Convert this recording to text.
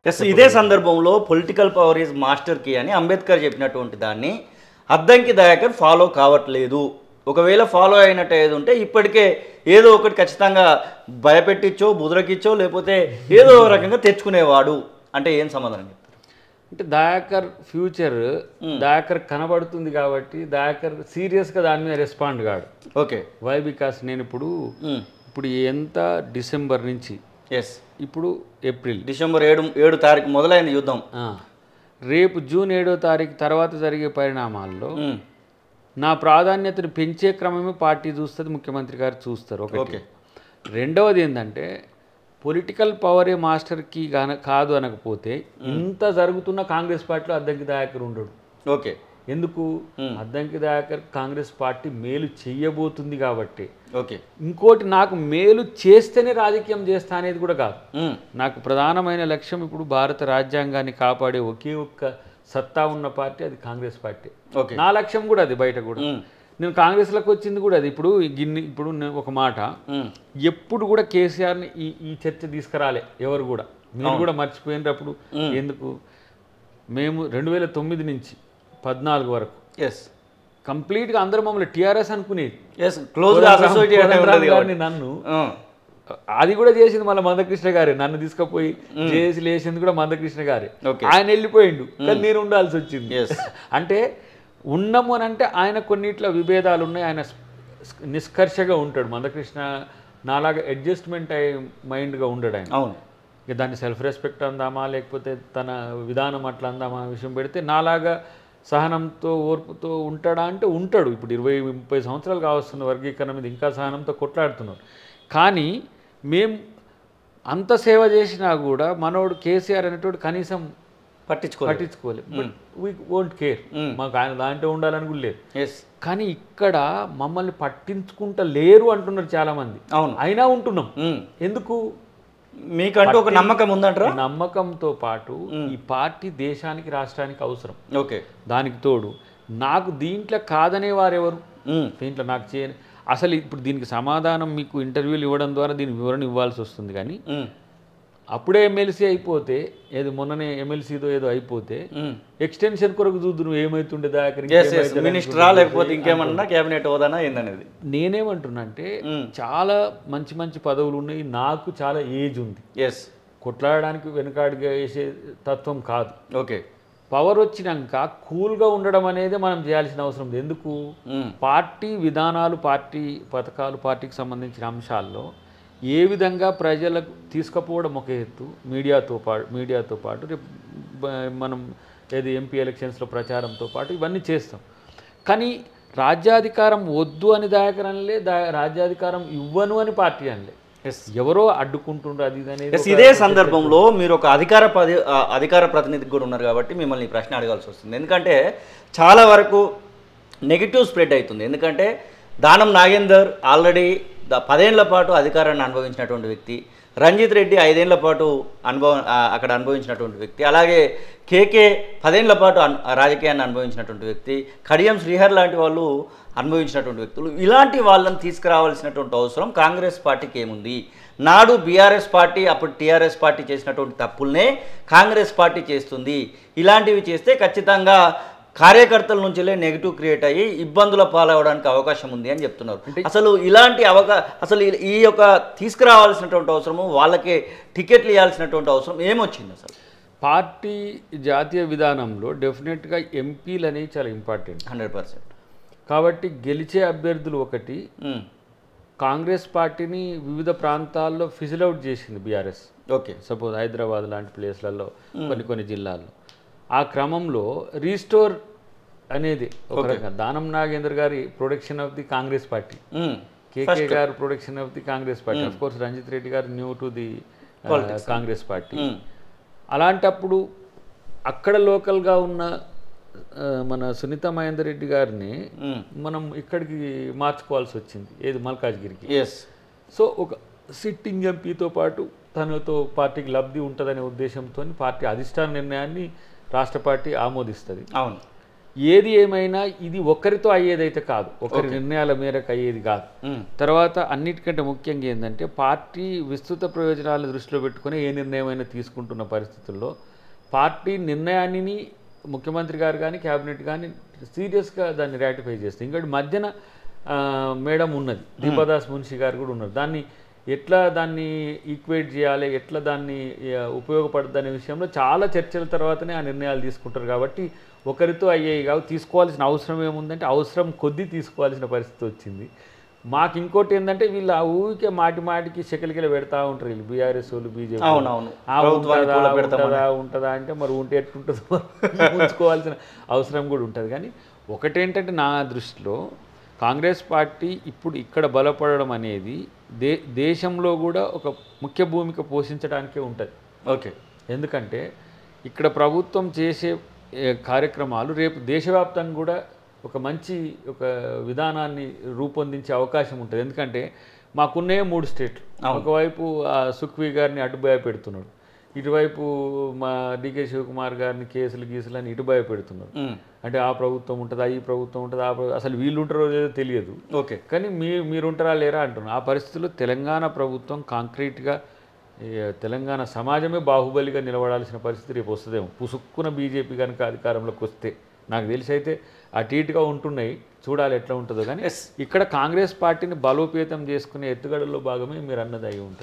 Yes ఇదే సందర్భంలో political power is master key అని అంబేద్కర్ చెప్పినటువంటి దాన్ని అద్దంకి దయాకర్ ఫాలో కావట్లేదు. ఒకవేళ ఫాలో అయినట్టు ఏది ఉంటే ఇప్పటికే ఏదో ఒకటి ఖచ్చితంగా భయపెట్టించో బుదరకిచ్చో లేకపోతే ఏదో రకంగా తెచ్చుకునేవాడు అంటే ఏం సమాధానం చెప్తారు? అంటే దయాకర్ ఫ్యూచర్ దయాకర్ కనబడుతుంది కాబట్టి దయాకర్ సీరియస్గా దాని మీద రెస్పాండ్ కాడు. ఓకే, వై బికాస్ నేను ఇప్పుడు ఎంత డిసెంబర్ నుంచి ఎస్ ఇప్పుడు ఏప్రిల్ డిసెంబర్ 7 తారీఖు మొదలైన యుద్ధం, రేపు జూన్ 7వ తారీఖు తర్వాత జరిగే పరిణామాల్లో నా ప్రాధాన్యతను పెంచే క్రమమే పార్టీ చూస్తుంది, ముఖ్యమంత్రి గారు చూస్తారు. ఒకటి. రెండవది ఏంటంటే పొలిటికల్ పవరే మాస్టర్కి కాదు అనకపోతే ఇంత జరుగుతున్న కాంగ్రెస్ పార్టీలో అద్దంకి దయాకర్ ఉండడు. ఓకే, ఎందుకు? అద్దంకి దయాకర్ కాంగ్రెస్ పార్టీ మేలు చెయ్యబోతుంది కాబట్టి. ఓకే, ఇంకోటి నాకు మేలు చేస్తేనే రాజకీయం చేస్తా అనేది కూడా కాదు. నాకు ప్రధానమైన లక్ష్యం ఇప్పుడు భారత రాజ్యాంగాన్ని కాపాడే ఒకే ఒక్క సత్తా ఉన్న పార్టీ అది కాంగ్రెస్ పార్టీ. నా లక్ష్యం కూడా అది. బయట కూడా నేను కాంగ్రెస్లోకి వచ్చింది కూడా అది. ఇప్పుడు ఇప్పుడు ఒక మాట, ఎప్పుడు కూడా కేసీఆర్ని ఈ చర్చ తీసుకురాలే ఎవరు కూడా. మీరు కూడా మర్చిపోయినప్పుడు ఎందుకు మేము 2009 నుంచి 14 వరకు కంప్లీట్గా అందరూ మమ్మల్ని టీఆర్ఎస్ అనుకునేది. నన్ను అది కూడా చేసింది మళ్ళీ మందకృష్ణ గారే. నన్ను తీసుకుపోయి చేసి లేచింది కూడా మందకృష్ణ గారే. ఆయన వెళ్ళిపోయిండు కానీ నేను ఉండాల్సి వచ్చింది. అంటే ఉన్నాము అని అంటే ఆయన కొన్నిట్లో విభేదాలు ఉన్నాయి. ఆయన నిష్కర్షగా ఉంటాడు. మందకృష్ణ నాలాగా అడ్జస్ట్మెంట్ అయ్యే మైండ్గా ఉండడు ఆయన. అవును, ఇక దాన్ని సెల్ఫ్ రెస్పెక్ట్ అందామా లేకపోతే తన విధానం అట్లా అందామా విషయం పెడితే నాలాగా సహనంతో ఓర్పుతో ఉంటాడా అంటే ఉంటాడు. ఇప్పుడు 20-30 సంవత్సరాలు కావస్తున్న వర్గీకరణ మీద ఇంకా సహనంతో కొట్లాడుతున్నారు. కానీ మేము అంత సేవ చేసినా కూడా మనోడు కేసీఆర్ అనేటోడు కనీసం పట్టించుకోలేదు. బట్ వీ వోంట్ కేర్, మాకు ఆయన దాంట్లో ఉండాలని కూడా లేదు. కానీ ఇక్కడ మమ్మల్ని పట్టించుకుంటా లేరు అంటున్నారు చాలామంది. అయినా ఉంటున్నాం. ఎందుకు? మీకంటూ ఒక నమ్మకం ఉందంటారా? నమ్మకంతో పాటు ఈ పార్టీ దేశానికి రాష్ట్రానికి అవసరం. ఓకే, దానికి తోడు నాకు దీంట్లో కాదనే వారెవరు? దీంట్లో నాకు అసలు ఇప్పుడు దీనికి సమాధానం మీకు ఇంటర్వ్యూలు ఇవ్వడం ద్వారా దీని వివరణ ఇవ్వాల్సి వస్తుంది. కానీ అప్పుడే ఎమ్మెల్సీ అయిపోతే ఏదో మొన్ననే ఎమ్మెల్సీతో ఏదో అయిపోతే ఎక్స్టెన్షన్ కొరకు చూద్దు నువ్వు ఏమైతుండే దాకా మినిస్టరా లేకపోతే ఇంకేమన్నా క్యాబినెట్ హోదానా ఏందనేది. నేనేమంటున్నా అంటే చాలా మంచి మంచి పదవులు ఉన్నాయి. నాకు చాలా ఏజ్ ఉంది. కొట్లాడడానికి వెనకాడిగా వేసే తత్వం కాదు. ఓకే, పవర్ వచ్చినాక కూల్గా ఉండడం అనేది మనం చేయాల్సిన అవసరం లేదు. ఎందుకు? పార్టీ విధానాలు, పార్టీ పథకాలు, పార్టీకి సంబంధించిన అంశాల్లో ఏ విధంగా ప్రజలకు తీసుకుపోవడం ఒక ఎత్తు. మీడియాతో పాటు రేపు మనం ఏది ఎంపీ ఎలక్షన్స్లో ప్రచారంతో పాటు ఇవన్నీ చేస్తాం. కానీ రాజ్యాధికారం వద్దు అని దయాకర్ అనలే, రాజ్యాధికారం ఇవ్వను అని పార్టీ అనలే. ఎవరో అడ్డుకుంటుండ్రు అది అనేది. ఇదే సందర్భంలో మీరు ఒక అధికార ప్రతినిధికి కూడా ఉన్నారు కాబట్టి మిమ్మల్ని ఈ ప్రశ్న అడగాల్సి వస్తుంది. ఎందుకంటే చాలా వరకు నెగిటివ్ స్ప్రెడ్ అవుతుంది. ఎందుకంటే దానం నాగేందర్ ఆల్రెడీ 10 ఏళ్ల పాటు అధికారాన్ని అనుభవించినటువంటి వ్యక్తి, రంజిత్ రెడ్డి 5 ఏళ్ల పాటు అక్కడ అనుభవించినటువంటి వ్యక్తి, అలాగే కేకే 10 ఏళ్ల పాటు రాజకీయాన్ని అనుభవించినటువంటి వ్యక్తి, కడియం శ్రీహర్ లాంటి వాళ్ళు అనుభవించినటువంటి వ్యక్తులు. ఇలాంటి వాళ్ళని తీసుకురావాల్సినటువంటి అవసరం కాంగ్రెస్ పార్టీకి ఏముంది? నాడు బీఆర్ఎస్ పార్టీ అప్పుడు టీఆర్ఎస్ పార్టీ చేసినటువంటి తప్పుల్నే కాంగ్రెస్ పార్టీ చేస్తుంది. ఇలాంటివి చేస్తే ఖచ్చితంగా కార్యకర్తల నుంచిలే నెగిటివ్ క్రియేట్ అయ్యి ఇబ్బందుల పాలవడానికి అవకాశం ఉంది అని చెప్తున్నారు. అసలు ఇలాంటి అసలు ఈ యొక్క తీసుకురావాల్సినటువంటి అవసరము, వాళ్ళకే టికెట్లు ఇవ్వాల్సినటువంటి అవసరం ఏమొచ్చింది? అసలు పార్టీ జాతీయ విధానంలో డెఫినెట్గా ఎంపీలు అనేవి చాలా ఇంపార్టెంట్, 100%. కాబట్టి గెలిచే అభ్యర్థులు ఒకటి. కాంగ్రెస్ పార్టీని వివిధ ప్రాంతాల్లో ఫిజిల్ అవుట్ చేసింది బీఆర్ఎస్. ఓకే, సపోజ్ హైదరాబాద్ లాంటి ప్లేస్లలో కొన్ని జిల్లాల్లో. ఆ క్రమంలో రీస్టోర్ అనేది ఒక రకంగా దానం నాగేందర్ గారి production of the Congress party, KK garu production of the Congress party, of course Ranjith Reddy garu new to the Congress party. అలాంటప్పుడు అక్కడ లోకల్గా ఉన్న మన సునీత మహేందర్ రెడ్డి గారిని మనం ఇక్కడికి మార్చుకోవాల్సి వచ్చింది, ఏది మల్కాజ్గిరికి. సో ఒక సిట్టింగ్ ఎంపీతో పాటు తనతో పార్టీకి లబ్ధి ఉంటుందనే ఉద్దేశంతో పార్టీ అధిష్టాన నిర్ణయాన్ని రాష్ట్ర పార్టీ ఆమోదిస్తుంది. అవును, ఏది ఏమైనా ఇది ఒక్కరితో అయ్యేదైతే కాదు, ఒకరి నిర్ణయాల మేరకు అయ్యేది కాదు. తర్వాత అన్నిటికంటే ముఖ్యంగా ఏంటంటే పార్టీ విస్తృత ప్రయోజనాలను దృష్టిలో పెట్టుకుని ఏ నిర్ణయమైనా తీసుకుంటున్న పరిస్థితుల్లో పార్టీ నిర్ణయాన్ని ముఖ్యమంత్రి గారు కానీ క్యాబినెట్ కానీ సీరియస్గా దాన్ని రాటిఫై చేస్తుంది. ఇంకోటి మధ్యన మేడం ఉన్నది, దీపాదాస్ మున్షి గారు కూడా ఉన్నారు. దాన్ని ఎట్లా దాన్ని ఈక్వేట్ చేయాలి, ఎట్లా దాన్ని ఉపయోగపడుతుంది అనే విషయంలో చాలా చర్చల తర్వాతనే ఆ నిర్ణయాలు తీసుకుంటారు. కాబట్టి ఒకరితో అయ్యేవి కావు. తీసుకోవాల్సిన అవసరం ఏముందంటే అవసరం కొద్దీ తీసుకోవాల్సిన పరిస్థితి వచ్చింది. మాకు ఇంకోటి ఏంటంటే వీళ్ళు ఆ ఊరికే మాటి మాటికి శకలికలు పెడతా ఉంటారు వీళ్ళు, బీఆర్ఎస్ వాళ్ళు, బీజేపీ ఉంటుందా అంటే మరి ఉంటే ఎట్టుంటుందో ఉంచుకోవాల్సిన అవసరం కూడా ఉంటుంది. కానీ ఒకటేంటంటే నా దృష్టిలో కాంగ్రెస్ పార్టీ ఇప్పుడు ఇక్కడ బలపడడం అనేది దేశంలో కూడా ఒక ముఖ్య భూమిక పోషించడానికే ఉంటుంది. ఓకే, ఎందుకంటే ఇక్కడ ప్రభుత్వం చేసే కార్యక్రమాలు రేపు దేశవ్యాప్తంగా కూడా ఒక మంచి ఒక విధానాన్ని రూపొందించే అవకాశం ఉంటుంది. ఎందుకంటే మాకున్నే 3 స్టేట్లు, ఒకవైపు సుఖ్వీ గారిని అడ్డుభయ పెడుతున్నాడు, ఇటువైపు మా డికే శివకుమార్ గారిని కేసులు గీసులని ఇటుభయ పెడుతున్నారు. అంటే ఆ ప్రభుత్వం ఉంటుందా, ఈ ప్రభుత్వం ఉంటుందా, అసలు వీళ్ళు ఉంటారో లేదో తెలియదు. ఓకే, కానీ మీరుంటారా లేరా అంటున్నారు. ఆ పరిస్థితుల్లో తెలంగాణ ప్రభుత్వం కాంక్రీట్గా తెలంగాణ సమాజమే బాహుబలిగా నిలబడాల్సిన పరిస్థితి రేపు వస్తుందేమో, పుసుక్కున బీజేపీ కనుక అధికారంలోకి వస్తే. నాకు తెలిసి అయితే అటు ఇటుగా ఉంటున్నాయి, చూడాలి ఎట్లా ఉంటుందో. కానీ ఇక్కడ కాంగ్రెస్ పార్టీని బలోపేతం చేసుకునే ఎత్తుగడల్లో భాగమే మీరు అన్నది అయి ఉంటుంది.